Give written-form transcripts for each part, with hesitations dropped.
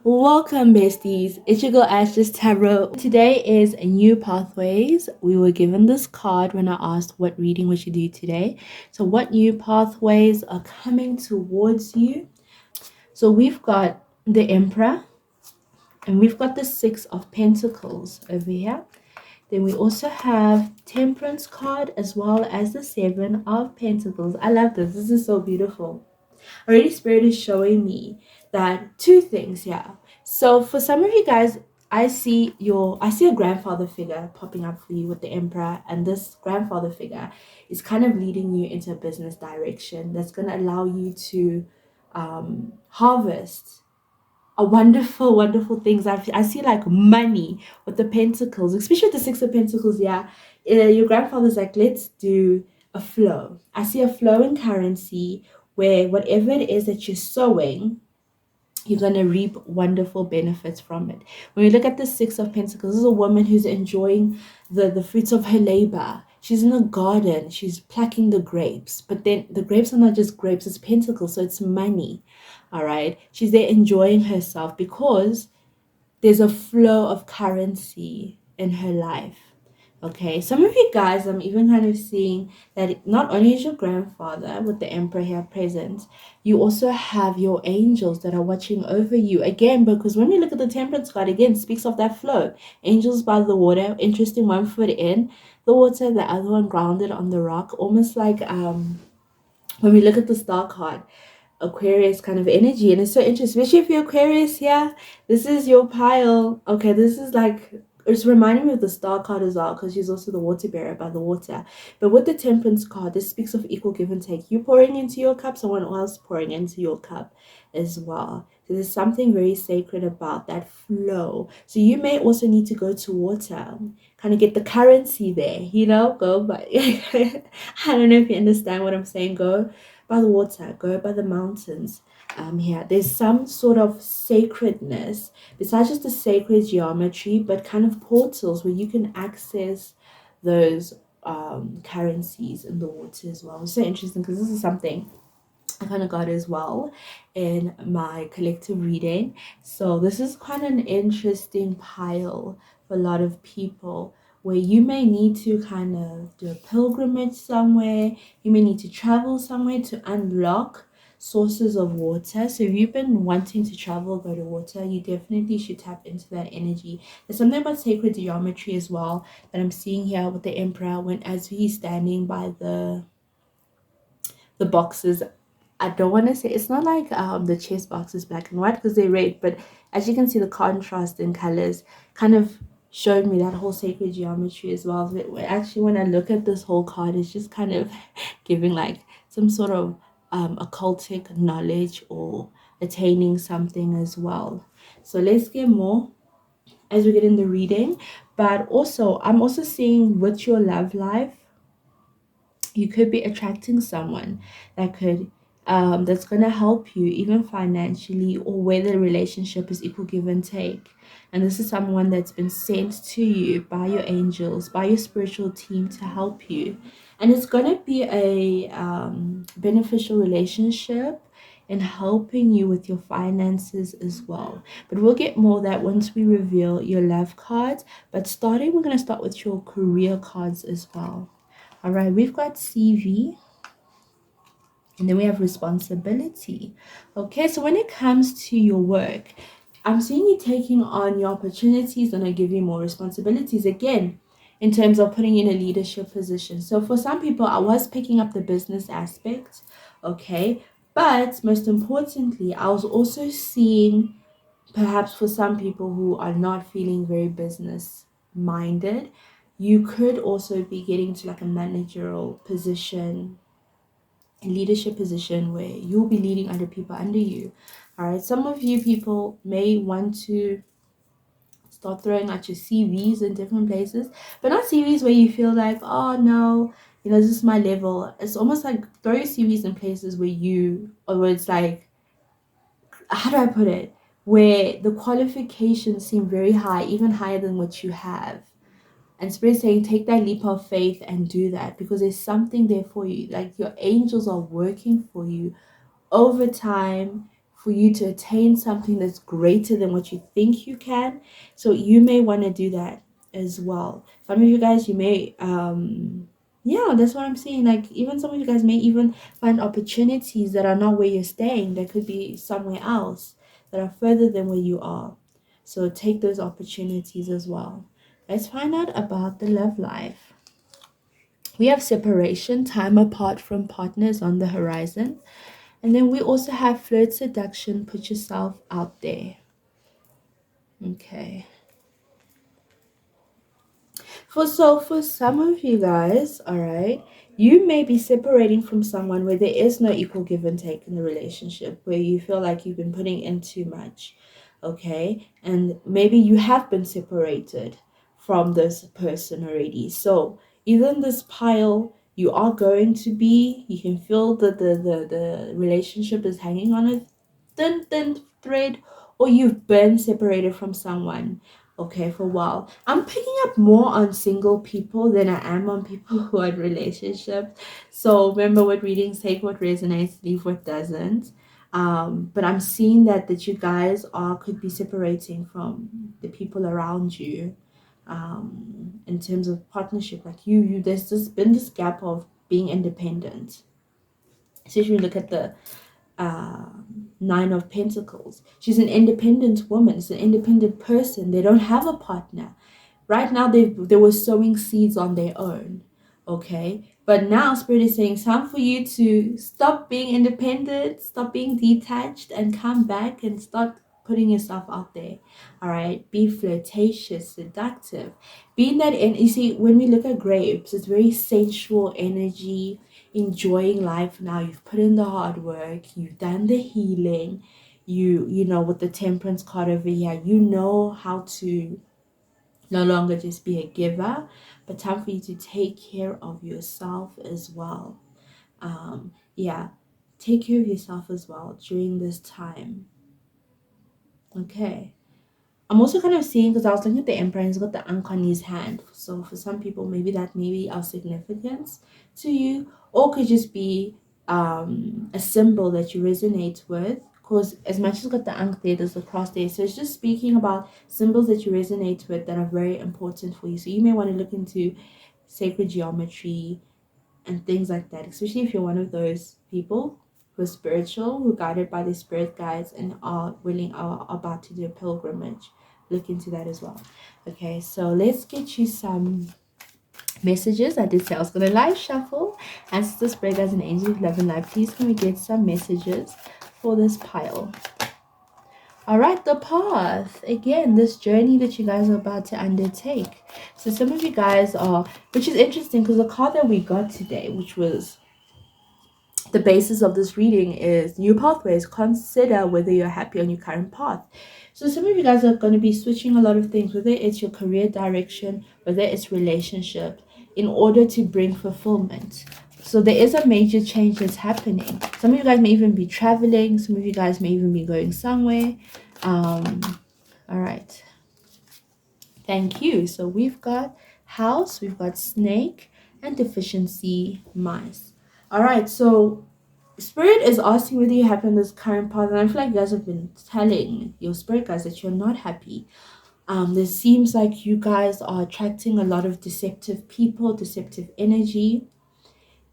Welcome, besties. It's your girl Ash's Tarot. Today is New Pathways. We were given this card when I asked what reading we should do today. So, what new pathways are coming towards you? So, we've got the Emperor and we've got the Six of Pentacles over here. Then we also have Temperance card as well as the Seven of Pentacles. I love this. This is so beautiful. Already Spirit is showing me that two things, yeah. So for some of you guys, I see a grandfather figure popping up for you with the Emperor, and this grandfather figure is kind of leading you into a business direction that's going to allow you to harvest a wonderful things. I see like money with the pentacles, especially with the Six of Pentacles. Yeah, your grandfather's like, let's do a flow. I see a flow in currency where whatever it is that you're sowing, you're going to reap wonderful benefits from it. When we look at the Six of Pentacles, this is a woman who's enjoying the fruits of her labor. She's in a garden, she's plucking the grapes, but then the grapes are not just grapes, it's pentacles, so it's money. All right, she's there enjoying herself because there's a flow of currency in her life. Okay, some of you guys, I'm even kind of seeing that not only is your grandfather with the Emperor here present, you also have your angels that are watching over you. Again, because when we look at the Temperance card, again, speaks of that flow. Angels by the water, interesting, 1 foot in the water, the other one grounded on the rock, almost like when we look at the star card, Aquarius kind of energy. And it's so interesting, especially if you're Aquarius. Yeah, this is your pile. Okay, this is like, it's reminding me of the star card as well, because she's also the water bearer by the water. But with the Temperance card, this speaks of equal give and take. You pouring into your cup, someone else pouring into your cup as well. So there's something very sacred about that flow. So you may also need to go to water, kind of get the currency there, go by I don't know if you understand what I'm saying. Go by the water, go by the mountains. Here there's some sort of sacredness besides just the sacred geometry, but kind of portals where you can access those currencies in the water as well. It's so interesting because this is something I kind of got as well in my collective reading. So this is quite an interesting pile for a lot of people, where you may need to kind of do a pilgrimage somewhere. You may need to travel somewhere to unlock sources of water. So if you've been wanting to travel, go to water, you definitely should tap into that energy. There's something about sacred geometry as well that I'm seeing here with the Emperor, when as he's standing by the boxes. I don't want to say, it's not like the chess box is black and white because they're red, but as you can see, the contrast in colors kind of showed me that whole sacred geometry as well. Actually, when I look at this whole card, it's just kind of giving like some sort of occultic knowledge or attaining something as well. So let's get more as we get in the reading. But also, I'm also seeing with your love life, you could be attracting someone that could that's going to help you even financially, or where the relationship is equal give and take. And this is someone that's been sent to you by your angels, by your spiritual team, to help you. And it's going to be a beneficial relationship in helping you with your finances as well. But we'll get more of that once we reveal your love cards. But starting, we're going to start with your career cards as well. All right, we've got CV, and then we have responsibility. Okay, so when it comes to your work, I'm seeing you taking on your opportunities and I give you more responsibilities again in terms of putting you in a leadership position. So for some people, I was picking up the business aspect, okay, but most importantly, I was also seeing, perhaps for some people who are not feeling very business minded, you could also be getting to like a managerial position, a leadership position where you'll be leading other people under you. All right, some of you people may want to start throwing out your CVs in different places, but not CVs where you feel like, oh no, this is my level. It's almost like throw your CVs in places where or where it's like, how do I put it? Where the qualifications seem very high, even higher than what you have. And Spirit saying, take that leap of faith and do that, because there's something there for you. Like your angels are working for you over time for you to attain something that's greater than what you think you can. So you may want to do that as well. Some of you guys, you may yeah, that's what I'm saying. Like, even some of you guys may even find opportunities that are not where you're staying. That could be somewhere else that are further than where you are. So take those opportunities as well. Let's find out about the love life. We have separation, time apart from partners on the horizon. And then we also have flirt, seduction, put yourself out there. Okay. For some of you guys, all right, you may be separating from someone where there is no equal give and take in the relationship, where you feel like you've been putting in too much, okay? And maybe you have been separated from this person already. So either in this pile you are going to be, you can feel that the relationship is hanging on a thin thread, or you've been separated from someone, okay, for a while. I'm picking up more on single people than I am on people who are in relationships. So remember, what readings, take what resonates, leave what doesn't. But I'm seeing that you guys are could be separating from the people around you, in terms of partnership. Like you there's just been this gap of being independent. So if you look at the uh, Nine of Pentacles, she's an independent woman. It's an independent person. They don't have a partner. Right now, they were sowing seeds on their own, okay? But now Spirit is saying it's time for you to stop being independent, stop being detached, and come back and start putting yourself out there. All right, be flirtatious, seductive, being that. And you see, when we look at grapes, it's very sensual energy, enjoying life. Now you've put in the hard work, you've done the healing, you know, with the Temperance card over here, you know how to no longer just be a giver, but time for you to take care of yourself as well. Yeah, take care of yourself as well during this time. Okay. I'm also kind of seeing, because I was looking at the Emperor and he's got the Ankh on his hand. So for some people, maybe that may be of significance to you, or could just be a symbol that you resonate with. Because as much as it's got the Ankh there, there's the cross there. So it's just speaking about symbols that you resonate with that are very important for you. So you may want to look into sacred geometry and things like that, especially if you're one of those people who are spiritual, who are guided by the spirit guides and are about to do a pilgrimage. Look into that as well. Okay, so let's get you some messages. I did say I was gonna live shuffle. As the spirit guides and angels of love and light, please can we get some messages for this pile? All right, the path. Again, this journey that you guys are about to undertake. So some of you guys are, which is interesting because the card that we got today, which was the basis of this reading, is new pathways. Consider whether you're happy on your current path. So some of you guys are going to be switching a lot of things, whether it's your career direction, whether it's relationship, in order to bring fulfillment. So there is a major change that's happening. Some of you guys may even be traveling. Some of you guys may even be going somewhere. All right. Thank you. So we've got house, we've got snake, and deficiency mice. All right. So Spirit is asking whether you're happy on this current path, and I feel like you guys have been telling your spirit guys that you're not happy. There seems like you guys are attracting a lot of deceptive people, deceptive energy,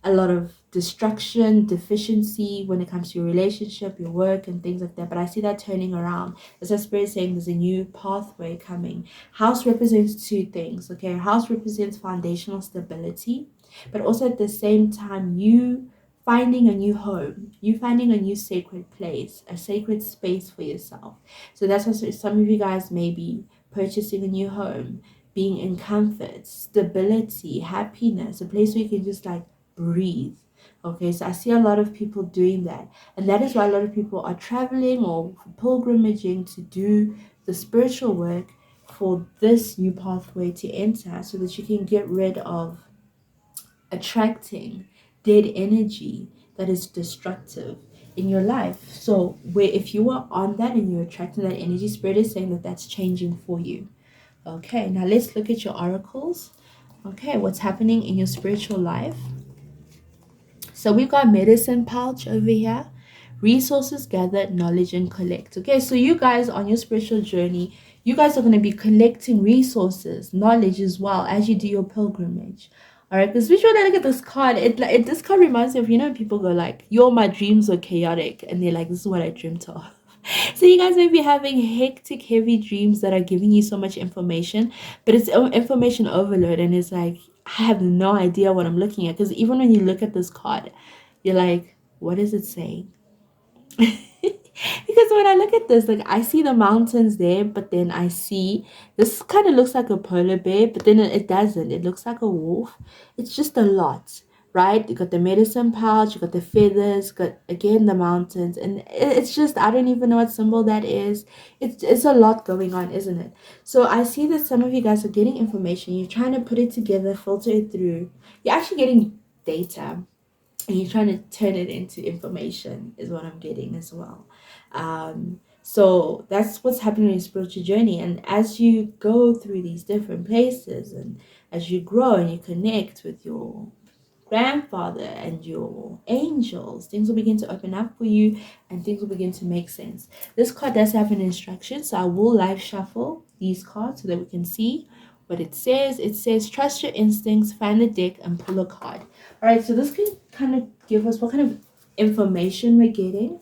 a lot of destruction, deficiency when it comes to your relationship, your work, and things like that. But I see that turning around. As the spirit is saying, there's a new pathway coming. House represents two things, okay? House represents foundational stability, but also at the same time, you finding a new home, you finding a new sacred place, a sacred space for yourself. So that's what some of you guys may be purchasing a new home, being in comfort, stability, happiness, a place where you can just like breathe. Okay, so I see a lot of people doing that, and that is why a lot of people are traveling or pilgrimaging to do the spiritual work for this new pathway to enter, so that you can get rid of attracting dead energy that is destructive in your life. So where if you are on that and you're attracting that energy, spirit is saying that that's changing for you. Okay, now let's look at your oracles. Okay, what's happening in your spiritual life? So we've got medicine pouch over here, Resources gathered, knowledge and collect. Okay, so you guys on your spiritual journey, you guys are going to be collecting resources, knowledge as well as you do your pilgrimage. All right, because when I look at this card, this card reminds me of, people go like, "Yo, my dreams were chaotic," and they're like, "This is what I dreamt of." So you guys may be having hectic, heavy dreams that are giving you so much information, but it's information overload, and it's like I have no idea what I'm looking at. Because even when you look at this card, you're like, "What is it saying?" Because when I look at this, like I see the mountains there, but then I see this kind of looks like a polar bear, but then it doesn't. It looks like a wolf. It's just a lot, right? You got the medicine pouch, you got the feathers, got again the mountains, and it's just I don't even know what symbol that is. It's a lot going on, isn't it? So I see that some of you guys are getting information. You're trying to put it together, filter it through. You're actually getting data and you're trying to turn it into information is what I'm getting as well. So that's what's happening in your spiritual journey, and as you go through these different places and as you grow and you connect with your grandfather and your angels, things will begin to open up for you and things will begin to make sense. This card does have an instruction, so I will live shuffle these cards so that we can see what it says. It says, trust your instincts, find the deck, and pull a card. All right, so this can kind of give us what kind of information we're getting.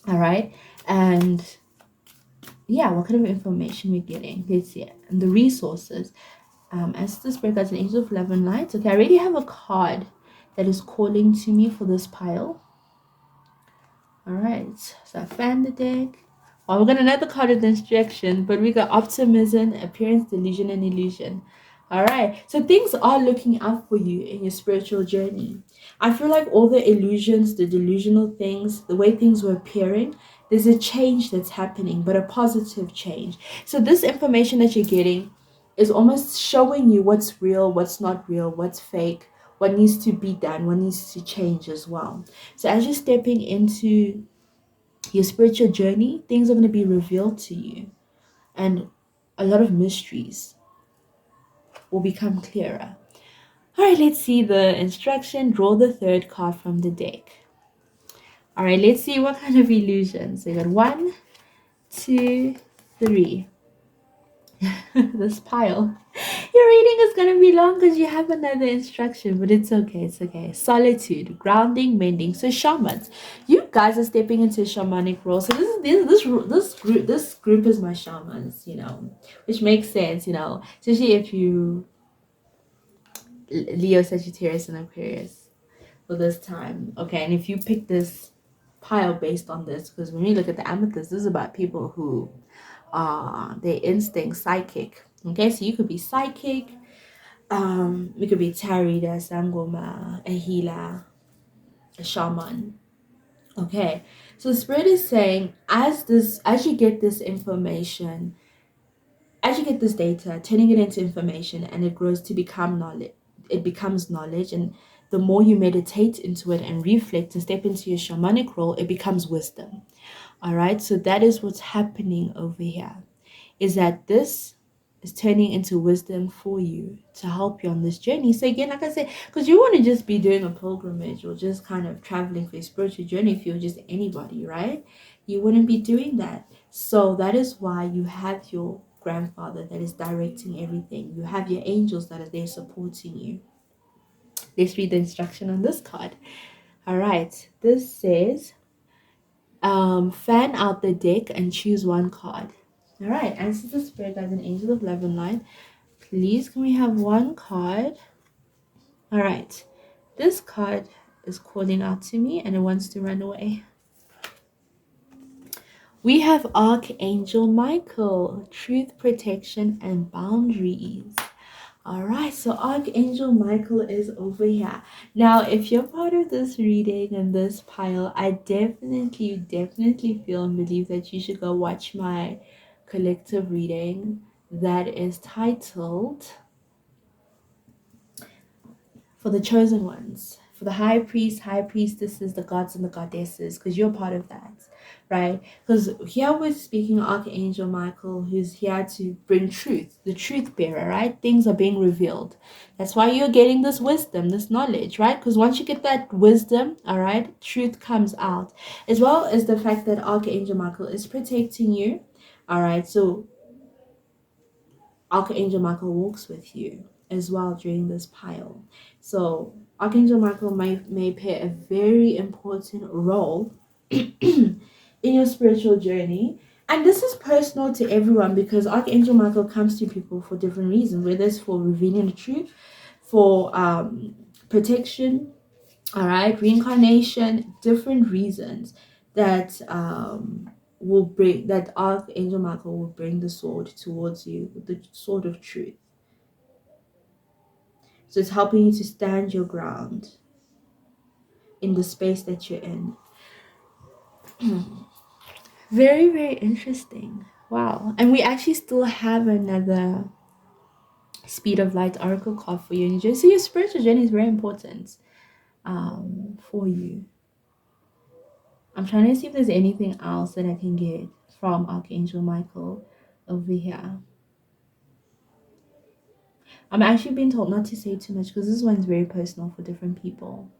All right, and yeah, what kind of information we're getting. Let's see it. And the resources. As the spirit guides and angels of love and light. Okay, I already have a card that is calling to me for this pile. All right, so I found the deck. Well, we got another card with instruction, but we got optimism, appearance, delusion, and illusion. All right, so things are looking up for you in your spiritual journey. I feel like all the illusions, the delusional things, the way things were appearing, there's a change that's happening, but a positive change. So this information that you're getting is almost showing you what's real, what's not real, what's fake, what needs to be done, what needs to change as well. So as you're stepping into your spiritual journey, things are going to be revealed to you, and a lot of mysteries will become clearer. All right, let's see the instruction. Draw the third card from the deck. All right, let's see what kind of illusions. So you got 1, 2, 3. This pile. Your reading is going to be long because you have another instruction, but it's okay. It's okay. Solitude, grounding, mending. So shamans, you guys are stepping into a shamanic role. So this group is my shamans, which makes sense, especially if you Leo, Sagittarius, and Aquarius for this time. Okay, and if you pick this pile based on this, because when we look at the amethyst, this is about people who their instinct psychic. Okay, so you could be psychic, it could be tarida, sangoma, a healer, a shaman. Okay, so spirit is saying as you get this information, as you get this data, turning it into information, and it grows to become knowledge, it becomes knowledge, and the more you meditate into it and reflect and step into your shamanic role, it becomes wisdom. All right, so that is what's happening over here, is that this is turning into wisdom for you to help you on this journey. So again, like I said, because you want to just be doing a pilgrimage or just kind of traveling for a spiritual journey if you're just anybody, right? You wouldn't be doing that. So that is why you have your grandfather that is directing everything. You have your angels that are there supporting you. Let's read the instruction on this card. All right, this says fan out the deck and choose one card. All right, answer the spirit as an angel of love and light. Please, can we have one card? All right, this card is calling out to me and it wants to run away. We have Archangel Michael, truth, protection, and boundaries. All right, so Archangel Michael is over here. Now, if you're part of this reading and this pile, I definitely feel and believe that you should go watch my collective reading that is titled For the Chosen Ones, for the high priest, high priestesses, the gods and the goddesses, because you're part of that. right? Because here we're speaking Archangel Michael, who's here to bring truth, the truth bearer, right? Things are being revealed. That's why you're getting this wisdom, this knowledge, right? Because once you get that wisdom, all right, truth comes out, as well as the fact that Archangel Michael is protecting you, all right? So Archangel Michael walks with you as well during this pile. So Archangel Michael may play a very important role in your spiritual journey. And this is personal to everyone because Archangel Michael comes to people for different reasons, whether it's for revealing the truth, for protection, all right, reincarnation, different reasons that will bring that Archangel Michael will bring the sword towards you, the sword of truth. So it's helping you to stand your ground in the space that you're in. Very, very interesting. Wow. And we actually still have another speed of light oracle card for you. And you just see your spiritual journey is very important for you. I'm trying to see if there's anything else that I can get from Archangel Michael over here. I'm actually being told not to say too much because this one's very personal for different people.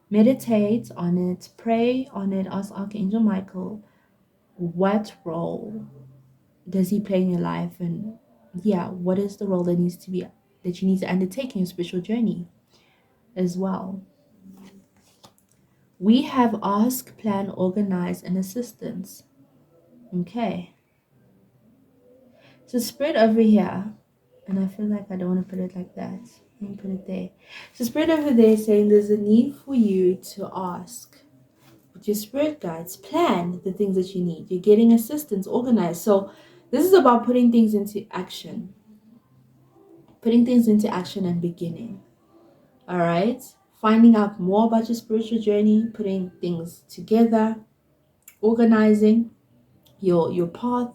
Meditate on it, pray on it, ask Archangel Michael what role does he play in your life, and yeah, what is the role that you need to undertake in your spiritual journey as well. We have ask, plan, organize, and assistance. Okay. So spirit over here, and I feel like I don't want to put it like that. Let me put it there. So spirit over there is saying there's a need for you to ask. With your spirit guides, plan the things that you need. You're getting assistance, organize. So this is about putting things into action. Putting things into action and beginning. All right? Finding out more about your spiritual journey, putting things together, organizing your path,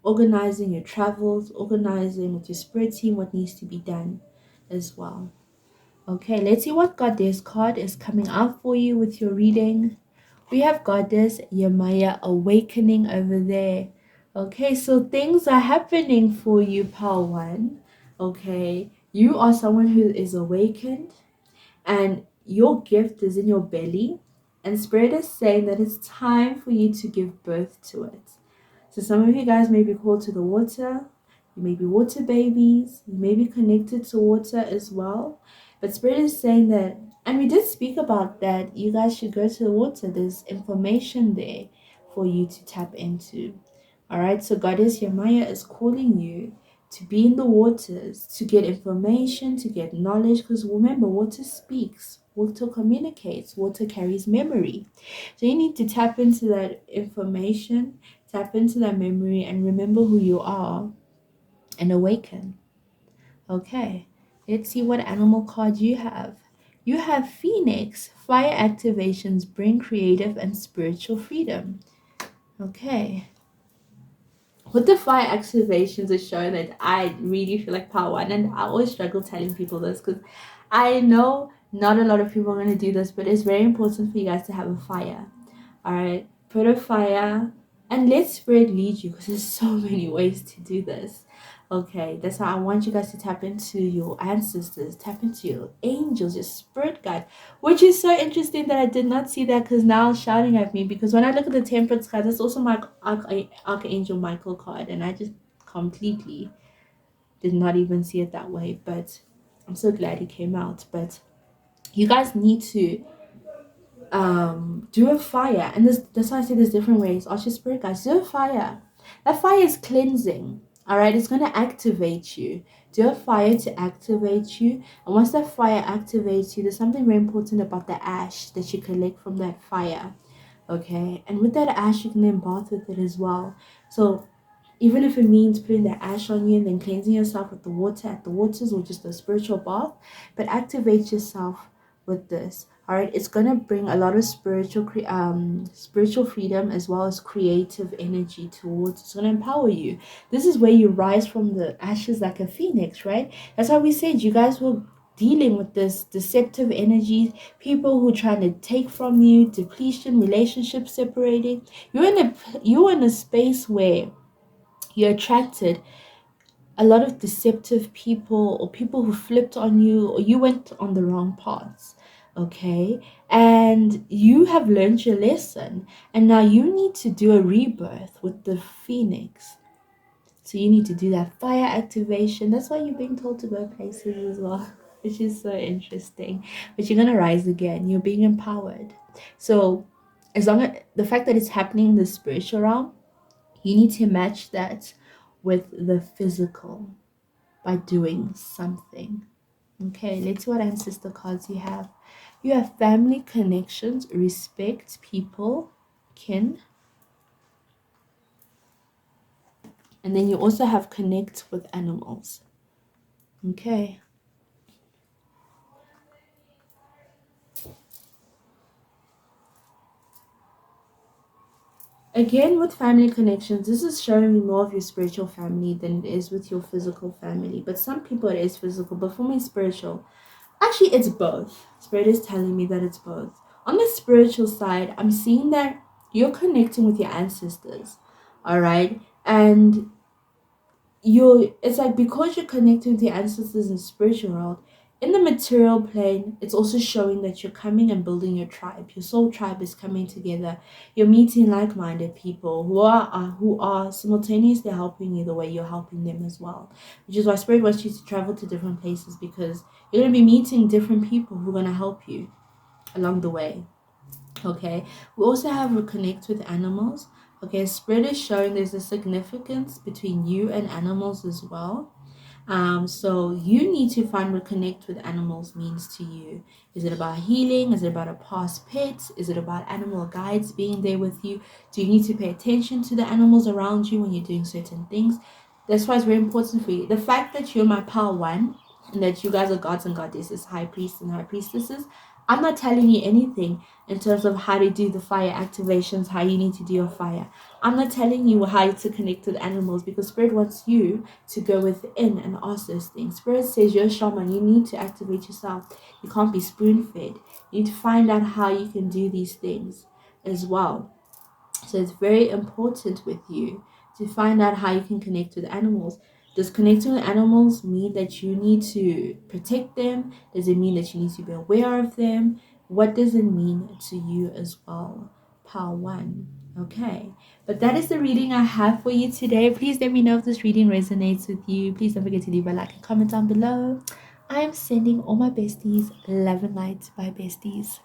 organizing your travels, organizing with your spirit team what needs to be done as well. Okay, let's see what Goddess card is coming out for you with your reading. We have Goddess Yamaya awakening over there. Okay, so things are happening for you, Pal One. Okay, you are someone who is awakened and your gift is in your belly, and Spirit is saying that it's time for you to give birth to it. So some of you guys may be called to the water. You may be water babies. You may be connected to water as well. But Spirit is saying that, and we did speak about that, you guys should go to the water. There's information there for you to tap into. All right, so Goddess Yamaya is calling you to be in the waters, to get information, to get knowledge. Because remember, water speaks, water communicates, water carries memory. So you need to tap into that information, tap into that memory, and remember who you are and awaken. Okay, let's see what animal card you have. You have Phoenix. Fire activations bring creative and spiritual freedom. Okay. With the fire activations is showing that I really feel like power one, and I always struggle telling people this because I know not a lot of people are going to do this, but it's very important for you guys to have a fire. All right, put a fire and let spirit lead you because there's so many ways to do this. Okay, that's why I want you guys to tap into your ancestors, tap into your angels, your spirit guide, which is so interesting that I did not see that because now it's shouting at me. Because when I look at the Temperance card, that's also my Archangel Michael card, and I just completely did not even see it that way. But I'm so glad he came out. But you guys need to do a fire, and that's why I say there's different ways. Ask your spirit guys, do a fire. That fire is cleansing. All right, it's going to activate you. Do a fire to activate you, and once that fire activates you, there's something very important about the ash that you collect from that fire. Okay, and with that ash you can then bath with it as well. So even if it means putting the ash on you and then cleansing yourself with the water at the waters or just a spiritual bath, but activate yourself with this. All right, it's gonna bring a lot of spiritual freedom as well as creative energy towards. It's gonna empower you. This is where you rise from the ashes like a phoenix, right? That's why we said you guys will dealing with this deceptive energies, people who trying to take from you, depletion, relationships separating. You're in a space where you're attracted a lot of deceptive people, or people who flipped on you, or you went on the wrong paths. Okay, and you have learned your lesson, and now you need to do a rebirth with the phoenix. So you need to do that fire activation. That's why you're being told to go places as well, which is so interesting. But you're gonna rise again. You're being empowered. So as long as the fact that it's happening in the spiritual realm, you need to match that with the physical by doing something. Okay, let's see what ancestor cards you have. You have family connections, respect, people, kin, and then you also have connect with animals. Okay. Again, with family connections, this is showing me more of your spiritual family than it is with your physical family. But some people it is physical, but for me, spiritual. Actually, it's both. Spirit is telling me that it's both. On the spiritual side, I'm seeing that you're connecting with your ancestors, all right? And it's like because you're connecting to your ancestors in the spiritual world, in the material plane, it's also showing that you're coming and building your tribe. Your soul tribe is coming together. You're meeting like-minded people who are simultaneously helping you the way you're helping them as well. Which is why spirit wants you to travel to different places, because you're going to be meeting different people who are going to help you along the way. Okay, we also have a connect with animals. Okay, spirit is showing there's a significance between you and animals as well. So you need to find what connect with animals means to you. Is it about healing? Is it about a past pet? Is it about animal guides being there with you? Do you need to pay attention to the animals around you when you're doing certain things? That's why it's very important for you. The fact that you're my power one, and that you guys are gods and goddesses, high priests and high priestesses, I'm not telling you anything in terms of how to do the fire activations, how you need to do your fire. I'm not telling you how to connect with animals, because spirit wants you to go within and ask those things. Spirit says you're a shaman, you need to activate yourself. You can't be spoon fed. You need to find out how you can do these things as well. So it's very important with you to find out how you can connect with animals. Does connecting with animals mean that you need to protect them? Does it mean that you need to be aware of them? What does it mean to you as well? Power one. Okay, but that is the reading I have for you today. Please let me know if this reading resonates with you. Please don't forget to leave a like and comment down below. I am sending all my besties love and light. Bye, besties.